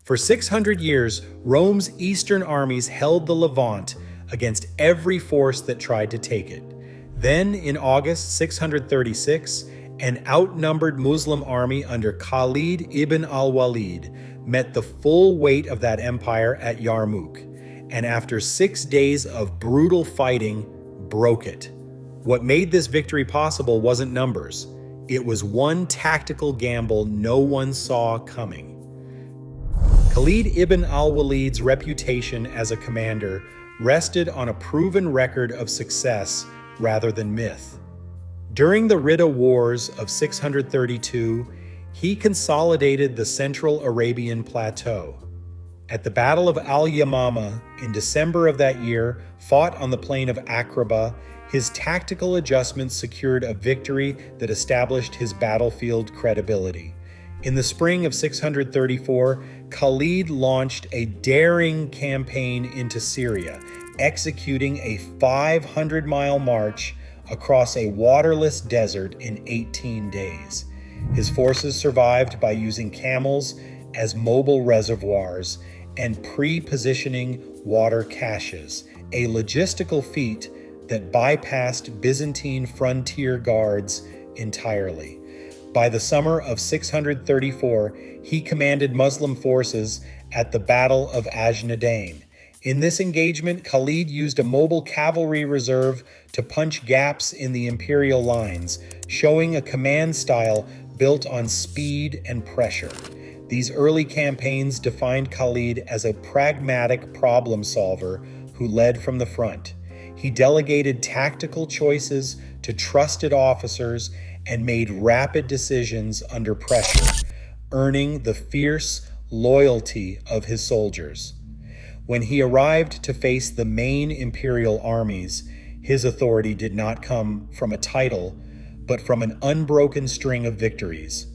For 600 years, Rome's eastern armies held the Levant against every force that tried to take it. Then, in August 636, an outnumbered Muslim army under Khalid ibn al-Walid met the full weight of that empire at Yarmouk, and after 6 days of brutal fighting, broke it. What made this victory possible wasn't numbers. It was one tactical gamble no one saw coming. Khalid ibn al-Walid's reputation as a commander rested on a proven record of success rather than myth. During the Ridda Wars of 632, he consolidated the Central Arabian Plateau. At the Battle of al-Yamama in December of that year, fought on the plain of Aqraba, his tactical adjustments secured a victory that established his battlefield credibility. In the spring of 634, Khalid launched a daring campaign into Syria, executing a 500-mile march across a waterless desert in 18 days. His forces survived by using camels as mobile reservoirs and pre-positioning water caches, a logistical feat that bypassed Byzantine frontier guards entirely. By the summer of 634, he commanded Muslim forces at the Battle of Ajnadain. In this engagement, Khalid used a mobile cavalry reserve to punch gaps in the imperial lines, showing a command style built on speed and pressure. These early campaigns defined Khalid as a pragmatic problem solver who led from the front. He delegated tactical choices to trusted officers and made rapid decisions under pressure, earning the fierce loyalty of his soldiers. When he arrived to face the main imperial armies, his authority did not come from a title, but from an unbroken string of victories.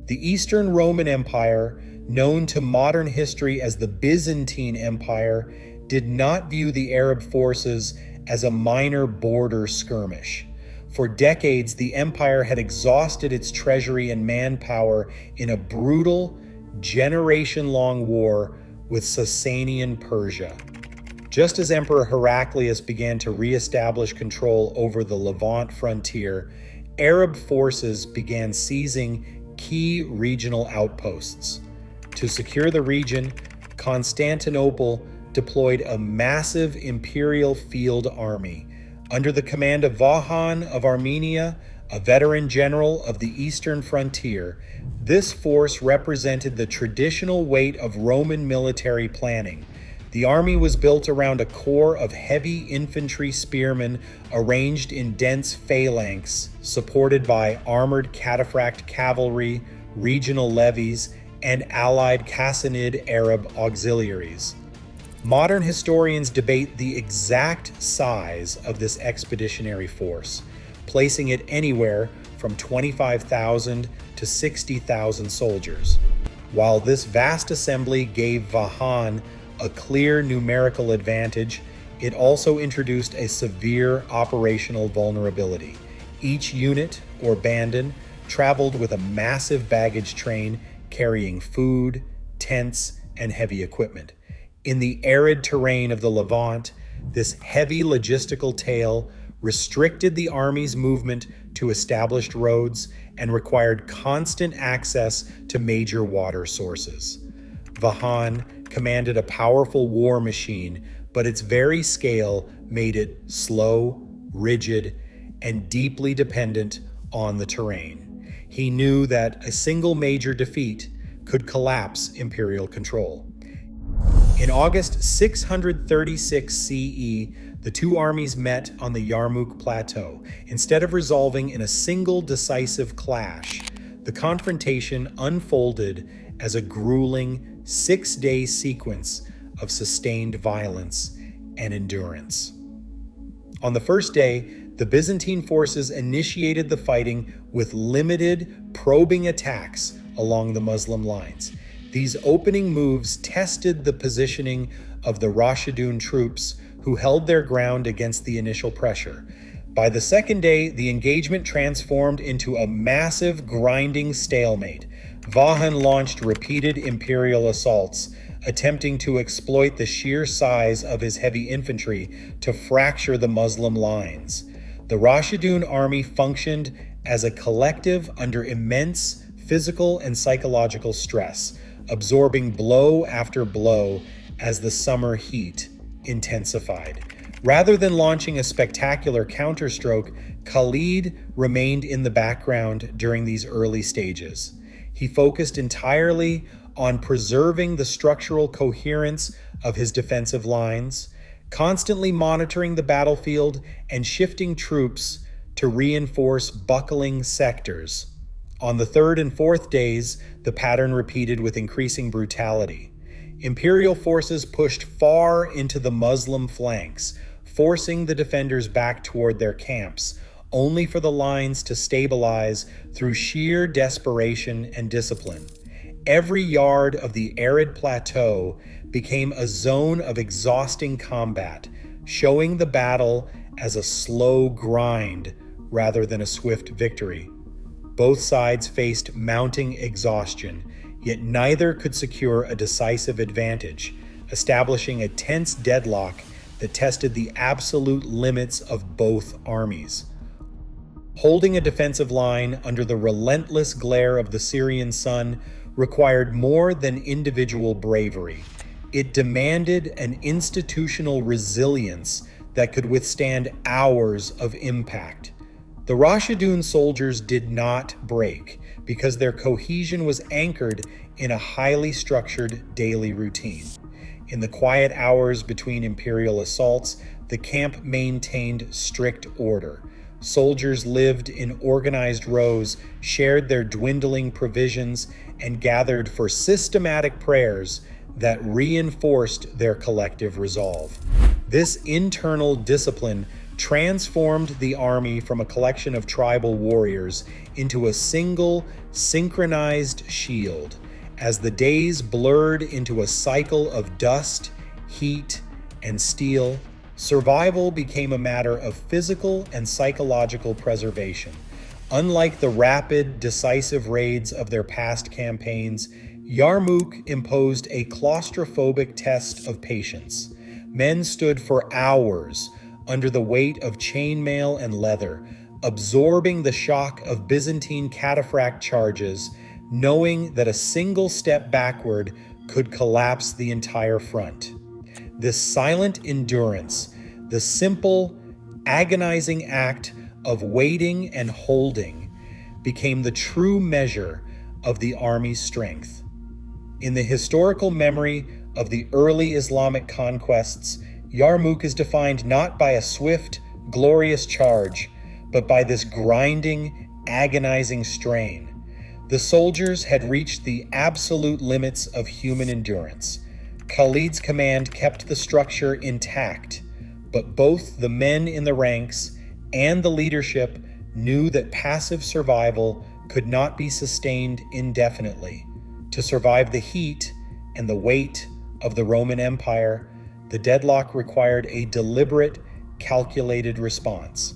The Eastern Roman Empire, known to modern history as the Byzantine Empire, did not view the Arab forces as a minor border skirmish. For decades, the empire had exhausted its treasury and manpower in a brutal, generation-long war with Sasanian Persia. Just as Emperor Heraclius began to re-establish control over the Levant frontier, Arab forces began seizing key regional outposts. To secure the region, Constantinople deployed a massive imperial field army under the command of Vahan of Armenia, a veteran general of the eastern frontier. This force represented the traditional weight of Roman military planning. The army was built around a core of heavy infantry spearmen arranged in dense phalanx, supported by armored cataphract cavalry, regional levies, and allied Sassanid Arab auxiliaries. Modern historians debate the exact size of this expeditionary force, placing it anywhere from 25,000 to 60,000 soldiers. While this vast assembly gave Vahan a clear numerical advantage, it also introduced a severe operational vulnerability. Each unit, or bandon, traveled with a massive baggage train carrying food, tents, and heavy equipment. In the arid terrain of the Levant, this heavy logistical tail restricted the army's movement to established roads and required constant access to major water sources. Vahan commanded a powerful war machine, but its very scale made it slow, rigid, and deeply dependent on the terrain. He knew that a single major defeat could collapse imperial control. In August 636 CE, the two armies met on the Yarmouk plateau. Instead of resolving in a single decisive clash, the confrontation unfolded as a grueling 6-day sequence of sustained violence and endurance. On the first day, the Byzantine forces initiated the fighting with limited, probing attacks along the Muslim lines. These opening moves tested the positioning of the Rashidun troops, who held their ground against the initial pressure. By the second day, the engagement transformed into a massive, grinding stalemate. Vahan launched repeated imperial assaults, attempting to exploit the sheer size of his heavy infantry to fracture the Muslim lines. The Rashidun army functioned as a collective under immense physical and psychological stress, absorbing blow after blow as the summer heat intensified. Rather than launching a spectacular counterstroke, Khalid remained in the background during these early stages. He focused entirely on preserving the structural coherence of his defensive lines, constantly monitoring the battlefield and shifting troops to reinforce buckling sectors. On the third and fourth days, the pattern repeated with increasing brutality. Imperial forces pushed far into the Muslim flanks, forcing the defenders back toward their camps, only for the lines to stabilize through sheer desperation and discipline. Every yard of the arid plateau became a zone of exhausting combat, showing the battle as a slow grind rather than a swift victory. Both sides faced mounting exhaustion, yet neither could secure a decisive advantage, establishing a tense deadlock that tested the absolute limits of both armies. Holding a defensive line under the relentless glare of the Syrian sun required more than individual bravery. It demanded an institutional resilience that could withstand hours of impact. The Rashidun soldiers did not break because their cohesion was anchored in a highly structured daily routine. In the quiet hours between imperial assaults, the camp maintained strict order. Soldiers lived in organized rows, shared their dwindling provisions, and gathered for systematic prayers that reinforced their collective resolve. This internal discipline transformed the army from a collection of tribal warriors into a single, synchronized shield. As the days blurred into a cycle of dust, heat, and steel, survival became a matter of physical and psychological preservation. Unlike the rapid, decisive raids of their past campaigns, Yarmouk imposed a claustrophobic test of patience. Men stood for hours under the weight of chainmail and leather, absorbing the shock of Byzantine cataphract charges, knowing that a single step backward could collapse the entire front. This silent endurance, the simple, agonizing act of waiting and holding, became the true measure of the army's strength. In the historical memory of the early Islamic conquests, Yarmouk is defined not by a swift, glorious charge, but by this grinding, agonizing strain. The soldiers had reached the absolute limits of human endurance. Khalid's command kept the structure intact, but both the men in the ranks and the leadership knew that passive survival could not be sustained indefinitely. To survive the heat and the weight of the Roman Empire, the deadlock required a deliberate, calculated response.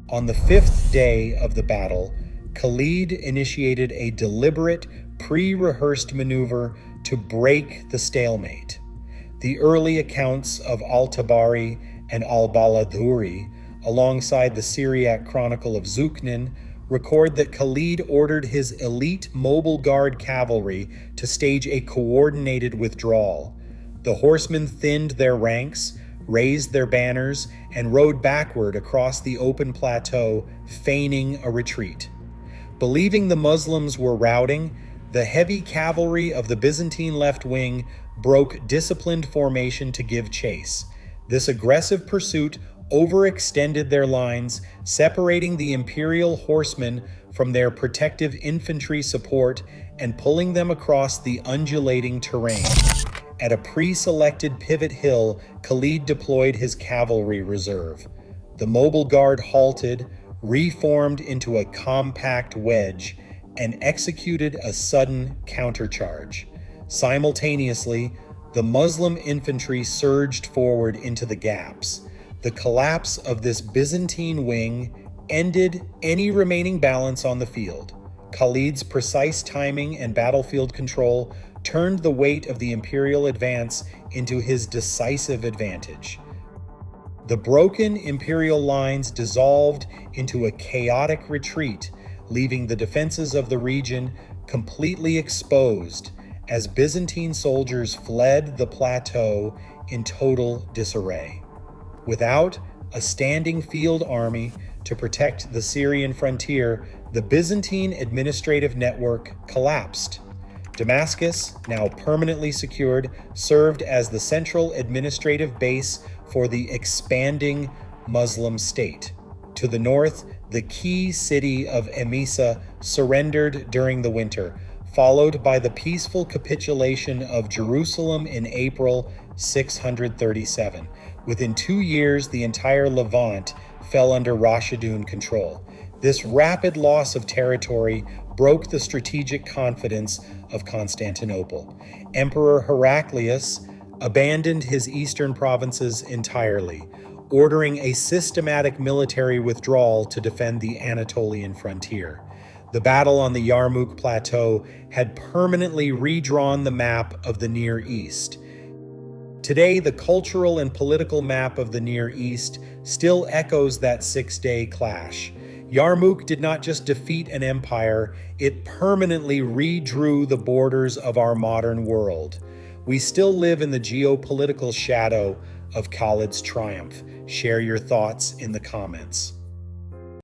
On the fifth day of the battle, Khalid initiated a deliberate, pre-rehearsed maneuver to break the stalemate. The early accounts of al-Tabari and al-Baladhuri, alongside the Syriac chronicle of Zukhnin, record that Khalid ordered his elite mobile guard cavalry to stage a coordinated withdrawal. The horsemen thinned their ranks, raised their banners, and rode backward across the open plateau, feigning a retreat. Believing the Muslims were routing, the heavy cavalry of the Byzantine left wing broke disciplined formation to give chase. This aggressive pursuit overextended their lines, separating the imperial horsemen from their protective infantry support and pulling them across the undulating terrain. At a pre-selected pivot hill, Khalid deployed his cavalry reserve. The mobile guard halted, reformed into a compact wedge, and executed a sudden countercharge. Simultaneously, the Muslim infantry surged forward into the gaps. The collapse of this Byzantine wing ended any remaining balance on the field. Khalid's precise timing and battlefield control turned the weight of the imperial advance into his decisive advantage. The broken imperial lines dissolved into a chaotic retreat, leaving the defenses of the region completely exposed as Byzantine soldiers fled the plateau in total disarray. Without a standing field army to protect the Syrian frontier, the Byzantine administrative network collapsed. Damascus, now permanently secured, served as the central administrative base for the expanding Muslim state. To the north, the key city of Emesa surrendered during the winter, followed by the peaceful capitulation of Jerusalem in April 637. Within 2 years, the entire Levant fell under Rashidun control. This rapid loss of territory broke the strategic confidence of Constantinople. Emperor Heraclius abandoned his eastern provinces entirely, ordering a systematic military withdrawal to defend the Anatolian frontier. The battle on the Yarmouk plateau had permanently redrawn the map of the Near East. Today, the cultural and political map of the Near East still echoes that six-day clash. Yarmouk did not just defeat an empire, it permanently redrew the borders of our modern world. We still live in the geopolitical shadow of Khalid's triumph. Share your thoughts in the comments.